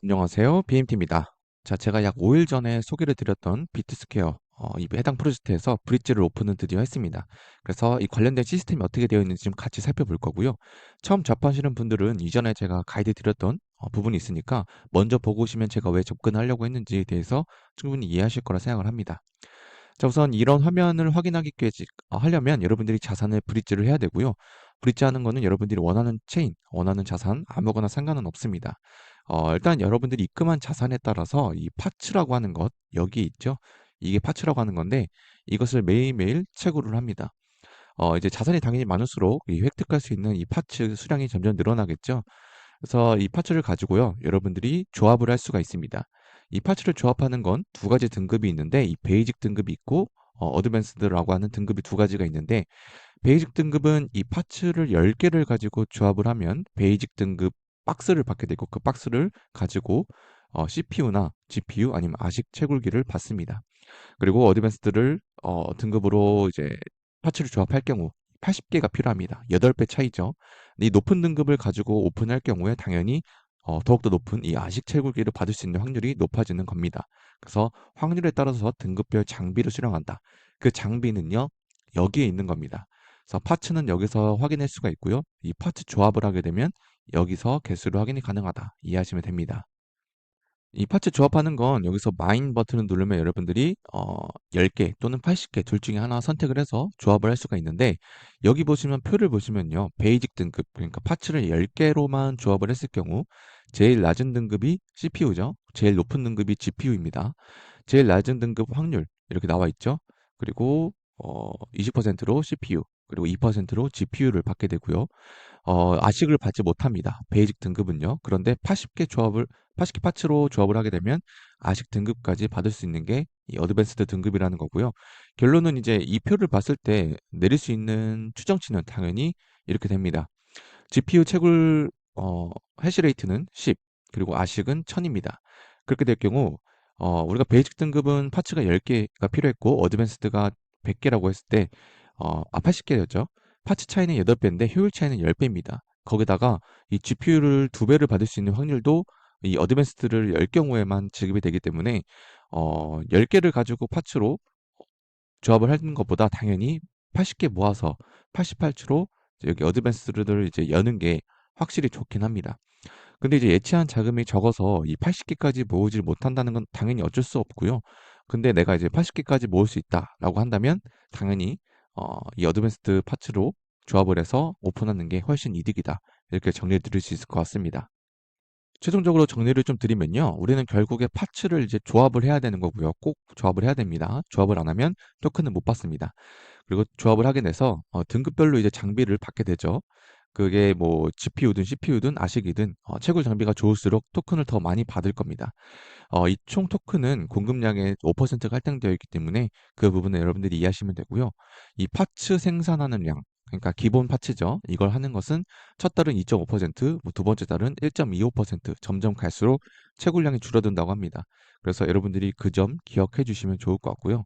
안녕하세요. BMT입니다. 자, 제가 약 5일 전에 소개를 드렸던 비트스퀘어 이 해당 프로젝트에서 브릿지를 오픈은 드디어 했습니다. 그래서 이 관련된 시스템이 어떻게 되어 있는지 좀 같이 살펴볼 거고요. 처음 접하시는 분들은 이전에 제가 가이드 드렸던 부분이 있으니까 먼저 보고 오시면 제가 왜 접근하려고 했는지에 대해서 충분히 이해하실 거라 생각을 합니다. 자, 우선 이런 화면을 확인하기 하려면 여러분들이 자산을 브릿지를 해야 되고요. 브릿지 하는 거는 여러분들이 원하는 체인, 원하는 자산 아무거나 상관은 없습니다. 일단 여러분들이 입금한 자산에 따라서 이 파츠라고 하는 것, 여기 있죠? 이게 파츠라고 하는 건데 이것을 매일매일 채굴을 합니다. 이제 자산이 당연히 많을수록 이 획득할 수 있는 이 파츠 수량이 점점 늘어나겠죠. 그래서 이 파츠를 가지고요, 여러분들이 조합을 할 수가 있습니다. 이 파츠를 조합하는 건 두 가지 등급이 있는데, 이 베이직 등급이 있고, 어드밴스드라고 하는 등급이 두 가지가 있는데, 베이직 등급은 이 파츠를 10개를 가지고 조합을 하면 베이직 등급 박스를 받게 되고, 그 박스를 가지고 CPU나 GPU 아니면 아식 채굴기를 받습니다. 그리고 어드밴스드를 등급으로 이제 파츠를 조합할 경우 80개가 필요합니다. 8배 차이죠. 이 높은 등급을 가지고 오픈할 경우에 당연히 더욱더 높은 이 아식 채굴기를 받을 수 있는 확률이 높아지는 겁니다. 그래서 확률에 따라서 등급별 장비를 수령한다. 그 장비는요, 여기에 있는 겁니다. 그래서 파츠는 여기서 확인할 수가 있고요. 이 파츠 조합을 하게 되면 여기서 개수를 확인이 가능하다. 이해하시면 됩니다. 이 파츠 조합하는 건 여기서 마인 버튼을 누르면 여러분들이 10개 또는 80개 둘 중에 하나 선택을 해서 조합을 할 수가 있는데, 여기 보시면 표를 보시면요. 베이직 등급, 그러니까 파츠를 10개로만 조합을 했을 경우 제일 낮은 등급이 CPU죠. 제일 높은 등급이 GPU입니다. 제일 낮은 등급 확률 이렇게 나와 있죠. 그리고 20%로 CPU, 그리고 2%로 GPU를 받게 되고요. 아식을 받지 못합니다. 베이직 등급은요. 그런데 80개 파츠로 조합을 하게 되면 아식 등급까지 받을 수 있는 게 이 어드밴스드 등급이라는 거고요. 결론은 이제 이 표를 봤을 때 내릴 수 있는 추정치는 당연히 이렇게 됩니다. GPU 채굴 해시레이트는 10, 그리고 아식은 1000입니다. 그렇게 될 경우 우리가 베이직 등급은 파츠가 10개가 필요했고 어드밴스드가 100개라고 했을 때 80개였죠. 파츠 차이는 8배인데 효율 차이는 10배입니다. 거기다가 이 GPU를 2배를 받을 수 있는 확률도 이 어드밴스드를 열 경우에만 지급이 되기 때문에 10개를 가지고 파츠로 조합을 하는 것보다 당연히 80개 모아서 88추로 여기 어드밴스드를 이제 여는 게 확실히 좋긴 합니다. 근데 이제 예치한 자금이 적어서 이 80개까지 모으질 못한다는 건 당연히 어쩔 수 없고요. 근데 내가 이제 80개까지 모을 수 있다라고 한다면 당연히 이 어드밴스드 파츠로 조합을 해서 오픈하는 게 훨씬 이득이다. 이렇게 정리해 드릴 수 있을 것 같습니다. 최종적으로 정리를 좀 드리면요. 우리는 결국에 파츠를 이제 조합을 해야 되는 거고요. 꼭 조합을 해야 됩니다. 조합을 안 하면 토큰은 못 받습니다. 그리고 조합을 하게 돼서 등급별로 이제 장비를 받게 되죠. 그게 뭐 GPU든 CPU든 아식이든 채굴 장비가 좋을수록 토큰을 더 많이 받을 겁니다. 이 총 토큰은 공급량의 5%가 할당되어 있기 때문에 그 부분은 여러분들이 이해하시면 되고요. 이 파츠 생산하는 량, 그러니까 기본 파츠죠. 이걸 하는 것은 첫 달은 2.5%, 두 번째 달은 1.25% 점점 갈수록 채굴량이 줄어든다고 합니다. 그래서 여러분들이 그 점 기억해 주시면 좋을 것 같고요.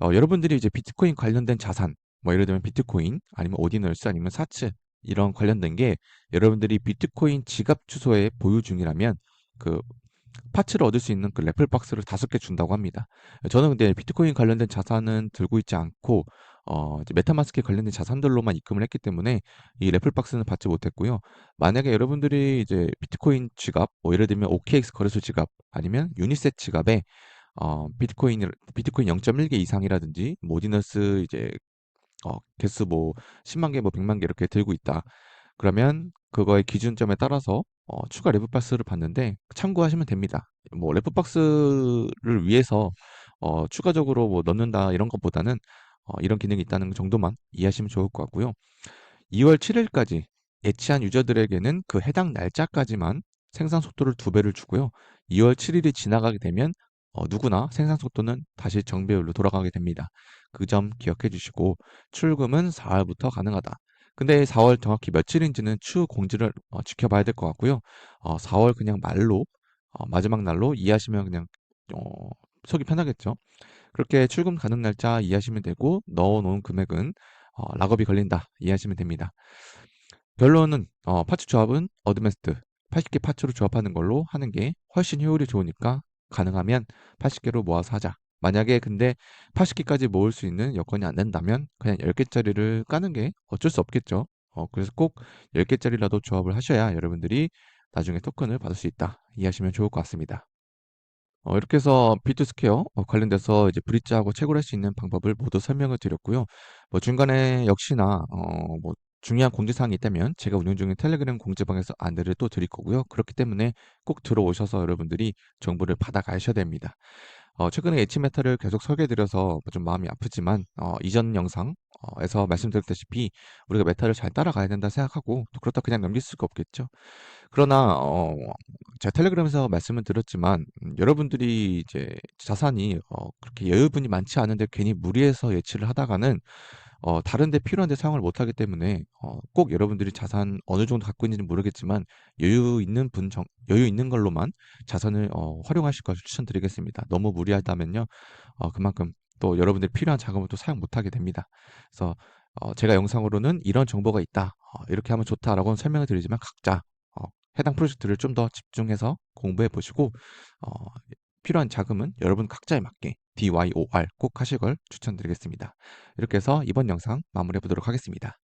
여러분들이 이제 비트코인 관련된 자산, 뭐 예를 들면 비트코인, 아니면 오디널스, 아니면 사츠, 이런 관련된 게 여러분들이 비트코인 지갑 주소에 보유 중이라면 그 파츠를 얻을 수 있는 그 래플 박스를 5개 준다고 합니다. 저는 근데 비트코인 관련된 자산은 들고 있지 않고 이제 메타마스크 관련된 자산들로만 입금을 했기 때문에 이 래플 박스는 받지 못했고요. 만약에 여러분들이 이제 비트코인 지갑, 뭐 예를 들면 OKX 거래소 지갑 아니면 유니셋 지갑에 비트코인 0.1개 이상이라든지 모디너스 이제 개수 뭐 10만 개, 뭐 100만 개 이렇게 들고 있다. 그러면 그거의 기준점에 따라서 추가 레프박스를 받는데 참고하시면 됩니다. 뭐 레프박스를 위해서 추가적으로 뭐 넣는다 이런 것보다는 이런 기능이 있다는 정도만 이해하시면 좋을 것 같고요. 2월 7일까지 예치한 유저들에게는 그 해당 날짜까지만 생산 속도를 2배를 주고요. 2월 7일이 지나가게 되면 누구나 생산 속도는 다시 정배율로 돌아가게 됩니다. 그 점 기억해 주시고 출금은 4월부터 가능하다. 근데 4월 정확히 며칠인지는 추후 공지를 지켜봐야 될 것 같고요. 4월 그냥 말로 마지막 날로 이해하시면 그냥 어, 속이 편하겠죠. 그렇게 출금 가능 날짜 이해하시면 되고 넣어놓은 금액은 락업이 걸린다 이해하시면 됩니다. 결론은 파츠 조합은 어드밴스드, 80개 파츠로 조합하는 걸로 하는 게 훨씬 효율이 좋으니까 가능하면 80개로 모아서 하자. 만약에 근데 80개까지 모을 수 있는 여건이 안 된다면 그냥 10개짜리를 까는 게 어쩔 수 없겠죠. 그래서 꼭 10개짜리라도 조합을 하셔야 여러분들이 나중에 토큰을 받을 수 있다. 이해하시면 좋을 것 같습니다. 이렇게 해서 비트스퀘어 관련돼서 이제 브릿지하고 채굴할 수 있는 방법을 모두 설명을 드렸고요. 뭐 중간에 역시나 뭐 중요한 공지사항이 있다면 제가 운영 중인 텔레그램 공지방에서 안내를 또 드릴 거고요. 그렇기 때문에 꼭 들어오셔서 여러분들이 정보를 받아 가셔야 됩니다. 최근에 엣지 메타를 계속 설계해 드려서 좀 마음이 아프지만 이전 영상 에서 말씀드렸다시피 우리가 메타를 잘 따라가야 된다 생각하고 또 그렇다 그냥 넘길 수가 없겠죠. 그러나 제가 텔레그램에서 말씀을 드렸지만 여러분들이 이제 자산이 그렇게 여유분이 많지 않은데 괜히 무리해서 예치를 하다가는 다른 데 필요한 데 사용을 못 하기 때문에 꼭 여러분들이 자산 어느 정도 갖고 있는지는 모르겠지만 여유 있는 걸로만 자산을 활용하실 것을 추천드리겠습니다. 너무 무리하다면요. 그만큼 또 여러분들이 필요한 자금을 또 사용 못 하게 됩니다. 그래서 제가 영상으로는 "이런 정보가 있다. 이렇게 하면 좋다."라고는 설명을 드리지만 각자 어 해당 프로젝트를 좀 더 집중해서 공부해 보시고 어 필요한 자금은 여러분 각자에 맞게 DYOR 꼭 하실 걸 추천드리겠습니다. 이렇게 해서 이번 영상 마무리해 보도록 하겠습니다.